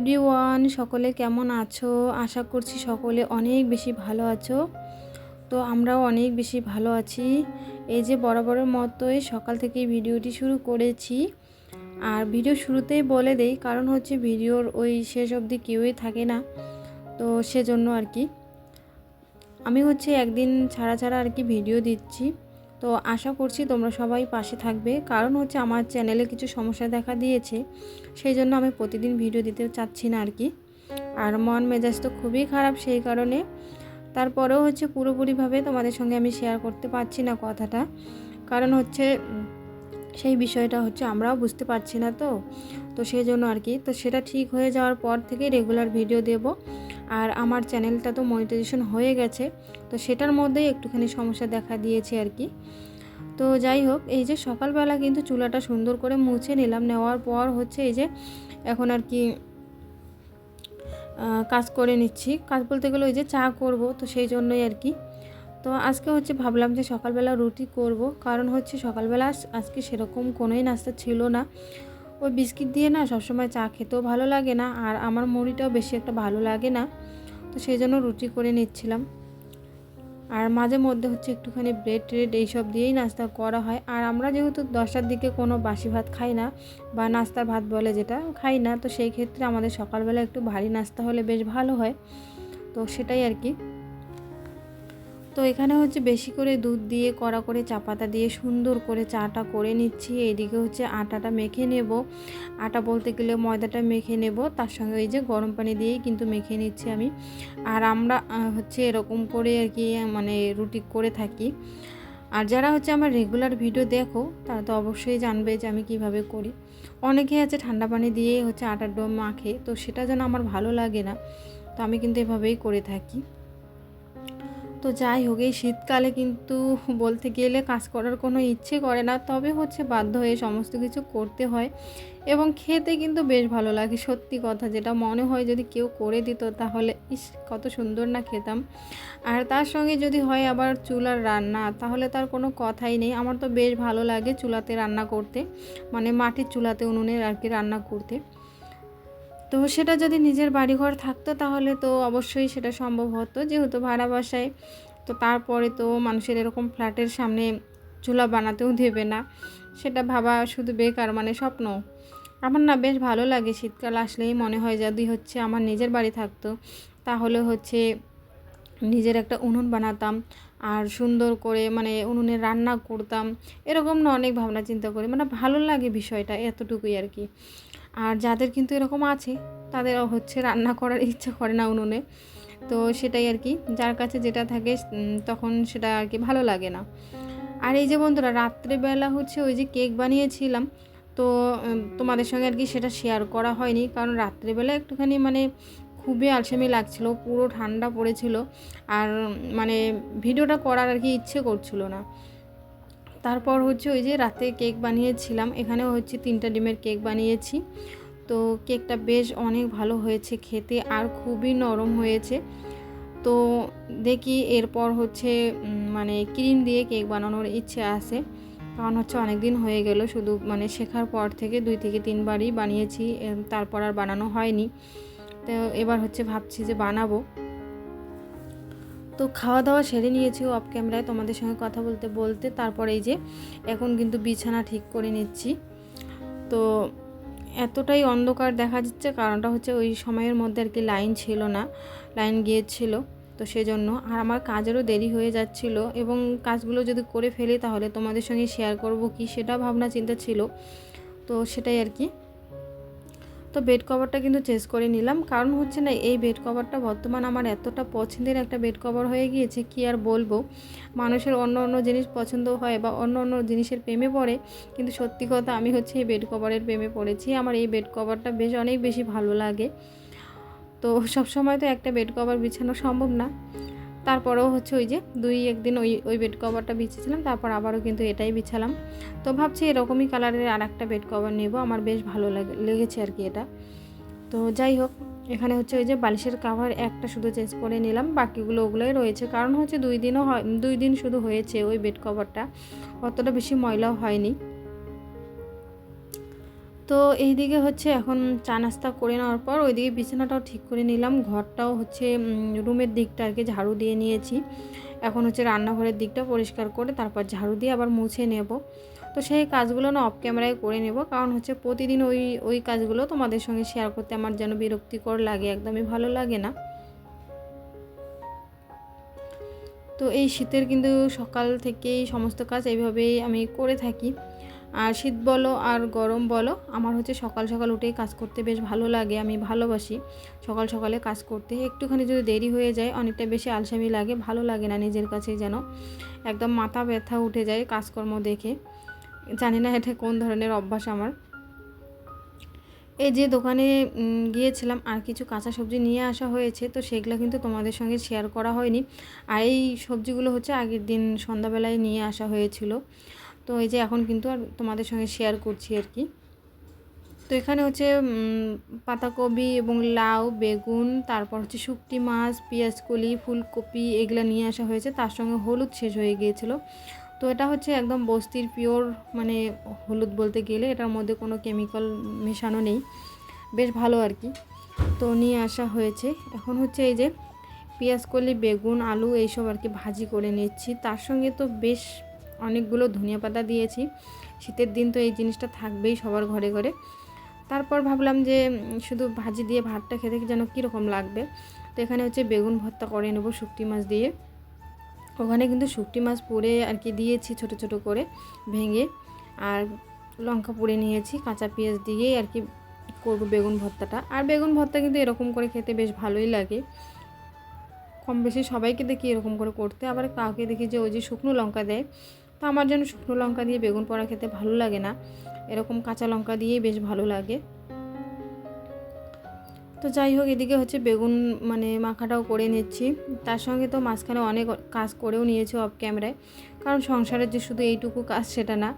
Everyone, সকলে কেমন আছো? আশা করছি সকলে অনেক বেশি ভালো আছো। তো আমরাও অনেক বেশি ভালো আছি। এই যে বরাবরের মতোই সকাল থেকে ভিডিওটি শুরু করেছি। আর ভিডিও শুরুতেই বলে দেই, কারণ হচ্ছে ভিডিওর ওই শেষ অবধি কেউই থাকে না, তো সেজন্য আর কি আমি হচ্ছে একদিন ছাড়া ছাড়া আর কি ভিডিও দিচ্ছি। তো আশা করছি তোমরা সবাই পাশে থাকবে, কারণ হচ্ছে আমার চ্যানেলে কিছু সমস্যা দেখা দিয়েছে, সেই জন্য আমি প্রতিদিন ভিডিও দিতে চাচ্ছি না আর কি। আর মন মেজাজ তো খুবই খারাপ সেই কারণে। তারপরেও হচ্ছে পুরোপুরিভাবে তোমাদের সঙ্গে আমি শেয়ার করতে পারছি না কথাটা, কারণ হচ্ছে সেই বিষয়টা হচ্ছে আমরাও বুঝতে পারছি না, তো সেই জন্য আর কি। তো সেটা ঠিক হয়ে যাওয়ার পর থেকে রেগুলার ভিডিও দেব। আর আমার চ্যানেলটা তো মনিটাইজেশন হয়ে গেছে, তো সেটার মধ্যেই একটুখানি সমস্যা দেখা দিয়েছে আর কি। তো যাই হোক, এই যে সকালবেলা কিন্তু চুলাটা সুন্দর করে মুছে নিলাম। নেওয়ার পর হচ্ছে এই যে এখন আর কি কাজ করে নিচ্ছি। কাজ বলতে গেলে ওই যে চা করব, তো সেই জন্যই আর কি। তো আজকে হচ্ছে ভাবলাম যে সকালবেলা রুটি করব, কারণ হচ্ছে সকালবেলা আজকে সেরকম কোনোই নাস্তা ছিল না। ওই বিস্কিট দিয়ে না সবসময় চা খেতেও ভালো লাগে না, আর আমার মুড়িটাও বেশি একটা ভালো লাগে না, তো সেই জন্য রুটি করে নিচ্ছিলাম। আর মাঝে মধ্যে হচ্ছে একটুখানি ব্রেড ট্রেড এইসব দিয়েই নাস্তা করা হয়। আর আমরা যেহেতু 10টার দিকে কোনো বাসি ভাত খাই না, বা নাস্তার ভাত বলে যেটা, খাই না, তো সেই ক্ষেত্রে আমাদের সকালবেলা একটু ভারী নাস্তা হলে বেশ ভালো হয়, তো সেটাই আর কি। তো এখানে হচ্ছে বেশি করে দুধ দিয়ে কড়া করে চা পাতা দিয়ে সুন্দর করে চাটা করে নিচ্ছি। এইদিকে হচ্ছে আটাটা মেখে নেব। আটা বলতে গেলে ময়দাটা মেখে নেব, তার সঙ্গে ওই যে গরম পানি দিয়েই কিন্তু মেখে নিচ্ছি আমি। আর আমরা হচ্ছে এরকম করে আর কি মানে রুটি করে থাকি। আর যারা হচ্ছে আমার রেগুলার ভিডিও দেখো, তারা তো অবশ্যই জানবে যে আমি কিভাবে করি। অনেকে আছে ঠান্ডা পানি দিয়ে হচ্ছে আটার ডো মাখে, তো সেটা যেন আমার ভালো লাগে না, তো আমি কিন্তু এভাবেই করে থাকি। তো যাই হোক, এই শীতকালে কিন্তু বলতে গেলে কাজ করার কোনো ইচ্ছে করে না, তবে হচ্ছে বাধ্য হয়ে সমস্ত কিছু করতে হয়। এবং খেতে কিন্তু বেশ ভালো লাগে, সত্যি কথা, যেটা মনে হয় যদি কেউ করে দিত তাহলে ইস কত সুন্দর না খেতাম। আর তার সঙ্গে যদি হয় আবার চুলার রান্না, তাহলে তার কোনো কথাই নেই। আমার তো বেশ ভালো লাগে চুলাতে রান্না করতে, মানে মাটির চুলাতে উনুনের আর কি রান্না করতে। তো সেটা যদি নিজের বাড়িঘর থাকতো তাহলে তো অবশ্যই সেটা সম্ভব হতো, যেহেতু ভাড়া বাসায়, তো তারপরে তো মানুষের এরকম ফ্ল্যাটের সামনে চুলা বানাতেও দেবে না, সেটা ভাবা শুধু বেকার, মানে স্বপ্ন। আমার না বেশ ভালো লাগে, শীতকাল আসলেই মনে হয় যদি হচ্ছে আমার নিজের বাড়ি থাকতো, তাহলে হচ্ছে নিজের একটা উনুন বানাতাম, আর সুন্দর করে মানে উনুনে রান্না করতাম। এরকম না অনেক ভাবনা চিন্তা করে, মানে ভালো লাগে বিষয়টা, এতটুকুই আর কি। আর যাদের কিন্তু এরকম আছে, তাদের হচ্ছে রান্না করার ইচ্ছা করে না উনুনে, তো সেটাই আর কি, যার কাছে যেটা থাকে তখন সেটা আর কি ভালো লাগে না। আর এই যে বন্ধুরা, রাত্রেবেলা হচ্ছে ওই যে কেক বানিয়েছিলাম, তো তোমাদের সঙ্গে আর কি সেটা শেয়ার করা হয়নি, কারণ রাত্রেবেলা একটুখানি মানে খুবই আলসেমি লাগছিল, পুরো ঠান্ডা পড়েছিল, আর মানে ভিডিওটা করার আর কি ইচ্ছে করছিল না। তারপর হচ্ছে ওই যে রাতে কেক বানিয়েছিলাম, এখানেও হচ্ছে 3টা ডিমের কেক বানিয়েছি। তো কেকটা বেশ অনেক ভালো হয়েছে খেতে, আর খুবই নরম হয়েছে। তো দেখি এরপর হচ্ছে মানে ক্রিম দিয়ে কেক বানানোর ইচ্ছে আছে, কারণ হচ্ছে অনেক দিন হয়ে গেল, শুধু মানে শেখার পর থেকে 2 থেকে 3 বারই বানিয়েছি, তারপর আর বানানো হয়নি। তো এবার হচ্ছে ভাবছি যে বানাবো। তো খাওয়া দাওয়া সেরে নিয়েছি অফ ক্যামেরায় তোমাদের সঙ্গে কথা বলতে বলতে। তারপর এই যে এখন কিন্তু বিছানা ঠিক করে নিচ্ছি। তো এতটাই অন্ধকার দেখা যাচ্ছে, কারণটা হচ্ছে ওই সময়ের মধ্যে আর কি লাইন ছিল না, লাইন গিয়েছিল, তো সেজন্য। আর আমার কাজেরও দেরি হয়ে যাচ্ছিল, এবং কাজগুলো যদি করে ফেলি তাহলে তোমাদের সঙ্গে শেয়ার করব কি, সেটা ভাবনা চিন্তা ছিল, তো সেটাই আর কি। তো বেড কভারটা কিন্তু চেঞ্জ করে নিলাম, কারণ হচ্ছে না এই বেড কভারটা বর্তমান আমার এতটা পছন্দের একটা বেড কভার হয়ে গিয়েছে, কি আর বলবো। মানুষের অন্য অন্য জিনিস পছন্দ হয় বা অন্য অন্য জিনিসের প্রেমে পড়ে, কিন্তু সত্যি কথা আমি হচ্ছে এই বেড কভারের প্রেমে পড়েছি। আমার এই বেড কভারটা বেশ অনেক বেশি ভালো লাগে। তো সব সময় তো একটা বেড কভার বিছানো সম্ভব না, তারপরেও হচ্ছে ওই যে 2-1 দিন ওই বেড কভারটা বিছিয়েছিলাম, তারপর আবারও কিন্তু এটাই বিছালাম। তো ভাবছি এরকমই কালারের আর একটা বেড কভার নেব, আমার বেশ ভালো লেগেছে আর কি এটা। তো যাই হোক, এখানে হচ্ছে ওই যে বালিশের কাভার একটা শুধু চেঞ্জ করে নিলাম, বাকিগুলো ওগুলোই রয়েছে, কারণ হচ্ছে 2 দিন শুধু হয়েছে ওই বেড কভারটা, অতটা বেশি ময়লাও হয়নি। তো এইদিকে হচ্ছে এখন চা নাস্তা করে নেওয়ার পর ওইদিকে বিছানাটাও ঠিক করে নিলাম, ঘরটাও হচ্ছে রুমের দিকটা আর কি ঝাড়ু দিয়ে নিয়েছি। এখন হচ্ছে রান্নাঘরের দিকটা পরিষ্কার করে তারপর ঝাড়ু দিয়ে আবার মুছে নেব। তো সেই কাজগুলো না অফ ক্যামেরায় করে নেব, কারণ হচ্ছে প্রতিদিন ওই কাজগুলো তোমাদের সঙ্গে শেয়ার করতে আমার যেন বিরক্তিকর লাগে, একদমই ভালো লাগে না। তো এই শীতের কিন্তু সকাল থেকেই সমস্ত কাজ এইভাবেই আমি করে থাকি। আর শীত বলো আর গরম বলো, আমার হচ্ছে সকাল সকাল উঠেই কাজ করতে বেশ ভালো লাগে, আমি ভালোবাসি সকাল সকালে কাজ করতে। একটুখানি যদি দেরি হয়ে যায় অনেকটা বেশি আলসেমি লাগে, ভালো লাগে না নিজের কাছে, যেন একদম মাথা ব্যথা উঠে যায় কাজকর্ম দেখে। জানি না এটা কোন ধরনের অভ্যাস আমার। এই যে দোকানে গিয়েছিলাম আর কিছু কাঁচা সবজি নিয়ে আসা হয়েছে, তো সেগুলো কিন্তু তোমাদের সঙ্গে শেয়ার করা হয়নি। আর এই সবজিগুলো হচ্ছে আগের দিন সন্ধ্যাবেলায় নিয়ে আসা হয়েছিল। তো এই যে এখন কিন্তু আর তোমাদের সঙ্গে শেয়ার করছি আর কি। তো এখানে হচ্ছে পাতাকপি এবং লাউ, বেগুন, তারপর হচ্ছে শুকটি মাছ, পেঁয়াজকলি, ফুলকপি এগুলো নিয়ে আসা হয়েছে। তার সঙ্গে হলুদ শেষ হয়ে গিয়েছিল। তো এটা হচ্ছে একদম বস্তির পিওর মানে হলুদ বলতে গেলে, এটার মধ্যে কোনো কেমিক্যাল মেশানো নেই, বেশ ভালো আর কি। তো নিয়ে আসা হয়েছে। এখন হচ্ছে এই যে পেঁয়াজকলি, বেগুন, আলু এইসব আর কি ভাজি করে নিচ্ছি। তার সঙ্গে তো বেশ অনেকগুলো ধনিয়া পাতা দিয়েছি। শীতের দিন তো এই জিনিসটা থাকবেই সবার ঘরে ঘরে। তারপর ভাবলাম যে শুধু ভাজি দিয়ে ভাতটা খেতে যেন কীরকম লাগবে। তো এখানে হচ্ছে বেগুন ভর্তা করে নেবো শুকটি মাছ দিয়ে। ওখানে কিন্তু শুকটি মাছ পুড়ে আর কি দিয়েছি ছোট ছোট করে ভেঙে, আর লঙ্কা পুড়ে নিয়েছি, কাঁচা পেঁয়াজ দিয়েই আর কি করব বেগুন ভর্তাটা। আর বেগুন ভর্তা কিন্তু এরকম করে খেতে বেশ ভালোই লাগে, কম বেশি সবাইকে দেখি এরকম করে করতে। আবার কাউকে দেখি যে ওই যে শুকনো লঙ্কা দেয়, তো আমার যেন শুকনো লঙ্কা দিয়ে বেগুন পোড়া খেতে ভালো লাগে না, এরকম কাঁচা লঙ্কা দিয়েই বেশ ভালো লাগে। তো যাই হোক, এদিকে হচ্ছে বেগুন মানে মাখাটাও করে নিচ্ছি। তার সঙ্গে তো মাঝখানে অনেক কাজ করেও নিয়েছি অফ ক্যামেরায়, কারণ সংসারের যে শুধু এইটুকু কাজ সেটা না,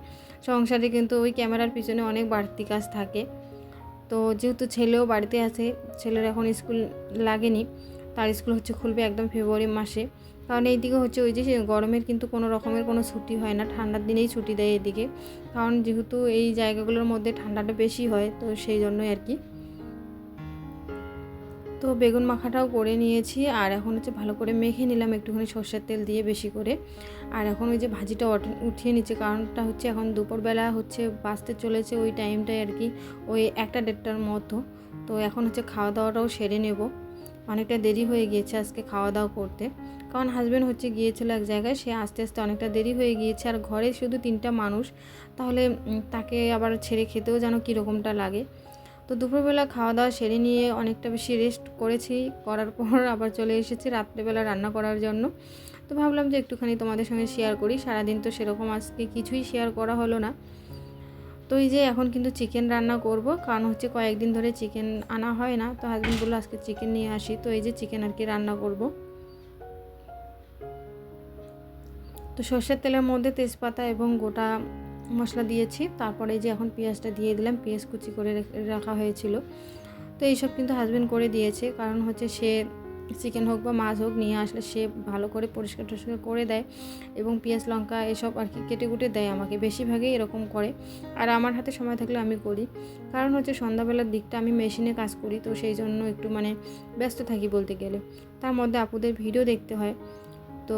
সংসারে কিন্তু ওই ক্যামেরার পিছনে অনেক বাড়তি কাজ থাকে। তো যেহেতু ছেলেও বাড়িতে আছে, ছেলের এখন স্কুল লাগেনি, তার স্কুল হচ্ছে খুলবে একদম ফেব্রুয়ারি মাসে। কারণ এইদিকে হচ্ছে ওই যে গরমের কিন্তু কোনো রকমের কোনো ছুটি হয় না, ঠান্ডার দিনেই ছুটি দেয় এদিকে, কারণ যেহেতু এই জায়গাগুলোর মধ্যে ঠান্ডাটা বেশি হয়, তো সেই জন্যই আর কি। তো বেগুন মাখাটাও করে নিয়েছি, আর এখন হচ্ছে ভালো করে মেখে নিলাম একটুখানি সর্ষের তেল দিয়ে বেশি করে। আর এখন ওই যে ভাজিটা উঠিয়ে নিচ্ছে, কারণটা হচ্ছে এখন দুপুরবেলা হচ্ছে বাঁচতে চলেছে ওই টাইমটায় আর কি, ওই 1টা-1.5টার মতো। তো এখন হচ্ছে খাওয়া দাওয়াটাও সেরে নেব, অনেকটা দেরি হয়ে গিয়েছে আজকে খাওয়া দাওয়া করতে, কারণ হাজব্যান্ড হচ্ছে গিয়েছিল এক জায়গায়, সে আস্তে আস্তে অনেকটা দেরি হয়ে গিয়েছে। আর ঘরে শুধু 3টা মানুষ, তাহলে তাকে আবার ছেড়ে খেতেও যেন কীরকমটা লাগে। তো দুপুরবেলা খাওয়া দাওয়া সেরে নিয়ে অনেকটা বেশি রেস্ট করেছি, করার পর আবার চলে এসেছি রাত্রেবেলা রান্না করার জন্য। তো ভাবলাম যে একটুখানি তোমাদের সঙ্গে শেয়ার করি, সারাদিন তো সেরকম আজকে কিছুই শেয়ার করা হলো না। তো এই যে এখন কিন্তু চিকেন রান্না করব, কারণ হচ্ছে কয়েকদিন ধরে চিকেন আনা হয় না, তো হাজব্যান্ড বললো আজকে চিকেন নিয়ে আসি, তো এই যে চিকেন আর কি রান্না করব। তো সর্ষের তেলের মধ্যে তেজপাতা এবং গোটা মশলা দিয়েছি, তারপরে যে এখন পেঁয়াজটা দিয়ে দিলাম, পেঁয়াজ কুচি করে রাখা হয়েছিল। তো এইসব কিন্তু হাজব্যান্ড করে দিয়েছে, কারণ হচ্ছে সে চিকেন হোক বা মাছ হোক নিয়ে আসলে সে ভালো করে পরিষ্কার টরিষ্কার করে দেয়, এবং পেঁয়াজ লঙ্কা এসব আর কি কেটে কুটে দেয় আমাকে, বেশিরভাগই এরকম করে। আর আমার হাতে সময় থাকলে আমি করি, কারণ হচ্ছে সন্ধ্যাবেলার দিকটা আমি মেশিনে কাজ করি, তো সেই জন্য একটু মানে ব্যস্ত থাকি বলতে গেলে। তার মধ্যে আপুদের ভিডিও দেখতে হয়, তো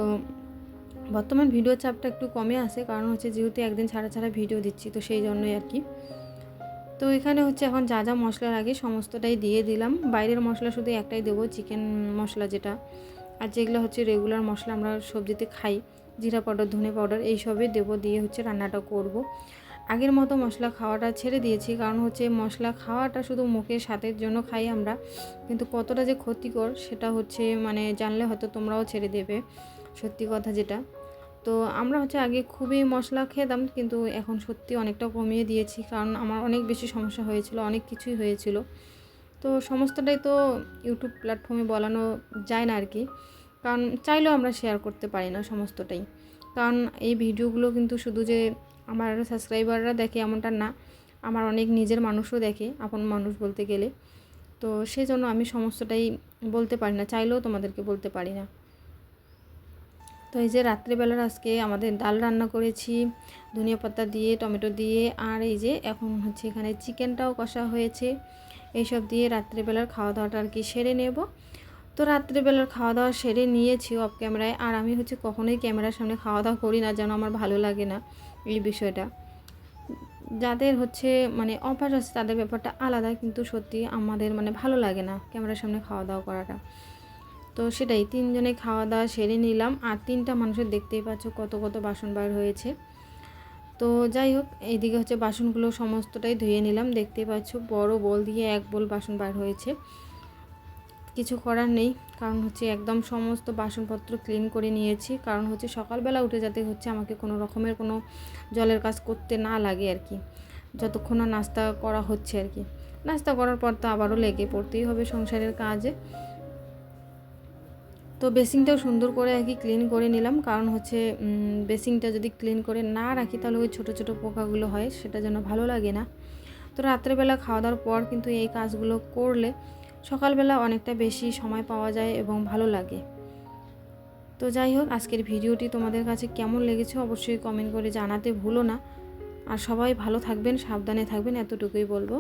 বর্তমান ভিডিও চাপটা একটু কমে আসে, কারণ হচ্ছে যেহেতু একদিন ছাড়া ছাড়া ভিডিও দিচ্ছি, তো সেই জন্যই আর কি। তো এখানে হচ্ছে এখন যা যা মশলা লাগে সমস্তটাই দিয়ে দিলাম। বাইরের মশলা শুধু একটাই দেবো, চিকেন মশলা যেটা, আর যেগুলো হচ্ছে রেগুলার মশলা আমরা সবজিতে খাই, জিরা পাউডার, ধনে পাউডার এইসবই দেবো, দিয়ে হচ্ছে রান্নাটা করব। আগের মতো মশলা খাওয়াটা ছেড়ে দিয়েছি, কারণ হচ্ছে মশলা খাওয়াটা শুধু মুখের স্বাদের জন্য খাই আমরা, কিন্তু কতটা যে ক্ষতিকর সেটা হচ্ছে মানে জানলে হয়তো তোমরাও ছেড়ে দেবে, সত্যি কথা যেটা। তো আমরা হচ্ছে আগে খুবই মশলা খেতাম, কিন্তু এখন সত্যি অনেকটা কমিয়ে দিয়েছি, কারণ আমার অনেক বেশি সমস্যা হয়েছিল, অনেক কিছুই হয়েছিল। তো সমস্তটাই তো ইউটিউব প্ল্যাটফর্মে বলানো যায় না আর কি, কারণ চাইলেও আমরা শেয়ার করতে পারি না সমস্তটাই, কারণ এই ভিডিওগুলো কিন্তু শুধু যে আমার সাবস্ক্রাইবাররা দেখে এমনটা না, আমার অনেক নিজের মানুষও দেখে, আপন মানুষ বলতে গেলে। তো সেই জন্য আমি সমস্তটাই বলতে পারি না, চাইলেও তোমাদেরকে বলতে পারি না। তো এই যে রাত্রিবেলার আজকে আমাদের ডাল রান্না করেছি ধনিয়া পাতা দিয়ে, টমেটো দিয়ে, আর এই যে এখন হচ্ছে এখানে চিকেনটাও কষা হয়েছে। এইসব দিয়ে রাত্রিবেলার খাওয়া দাওয়াটা আর কি সেরে নেব। তো রাত্রিবেলার খাওয়া দাওয়া সেরে নিয়েছি অফ ক্যামেরায়। আর আমি হচ্ছে কখনোই ক্যামেরার সামনে খাওয়া দাওয়া করি না, যেন আমার ভালো লাগে না এই বিষয়টা। যাদের হচ্ছে মানে অভ্যাস আছে তাদের ব্যাপারটা আলাদা, কিন্তু সত্যি আমাদের মানে ভালো লাগে না ক্যামেরার সামনে খাওয়া দাওয়া করাটা। তো সেটাই, 3 জনে খাওয়া দাওয়া সেরে নিলাম। আর 3টা মানুষের দেখতেই পাচ্ছ কত কত বাসন বার হয়েছে। তো যাই হোক, এইদিকে হচ্ছে বাসনগুলো সমস্তটাই ধুয়ে নিলাম। দেখতেই পাচ্ছ বড় বোল দিয়ে 1 বোল বাসন বার হয়েছে। কিছু করার নেই, কারণ হচ্ছে একদম সমস্ত বাসনপত্র ক্লিন করে নিয়েছি। কারণ হচ্ছে সকালবেলা উঠে যাতে হচ্ছে আমাকে কোনো রকমের কোনো জলের কাজ করতে না লাগে আর কি, যতক্ষণ না নাস্তা করা হচ্ছে আর কি। নাস্তা করার পর তো আবারও লেগে পড়তেই হবে সংসারের কাজে। তো বেসিনটাও সুন্দর করে আর কি ক্লিন করে নিলাম, কারণ হচ্ছে বেসিনটা যদি ক্লিন করে না রাখি তাহলে ওই ছোটো ছোটো পোকাগুলো হয়, সেটা যেন ভালো লাগে না। তো রাত্রেবেলা খাওয়া দাওয়ার পর কিন্তু এই কাজগুলো করলে সকালবেলা অনেকটা বেশি সময় পাওয়া যায় এবং ভালো লাগে। তো যাই হোক, আজকের ভিডিওটি তোমাদের কাছে কেমন লেগেছে অবশ্যই কমেন্ট করে জানাতে ভুলো না। আর সবাই ভালো থাকবেন, সাবধানে থাকবেন, এতটুকুই বলবো।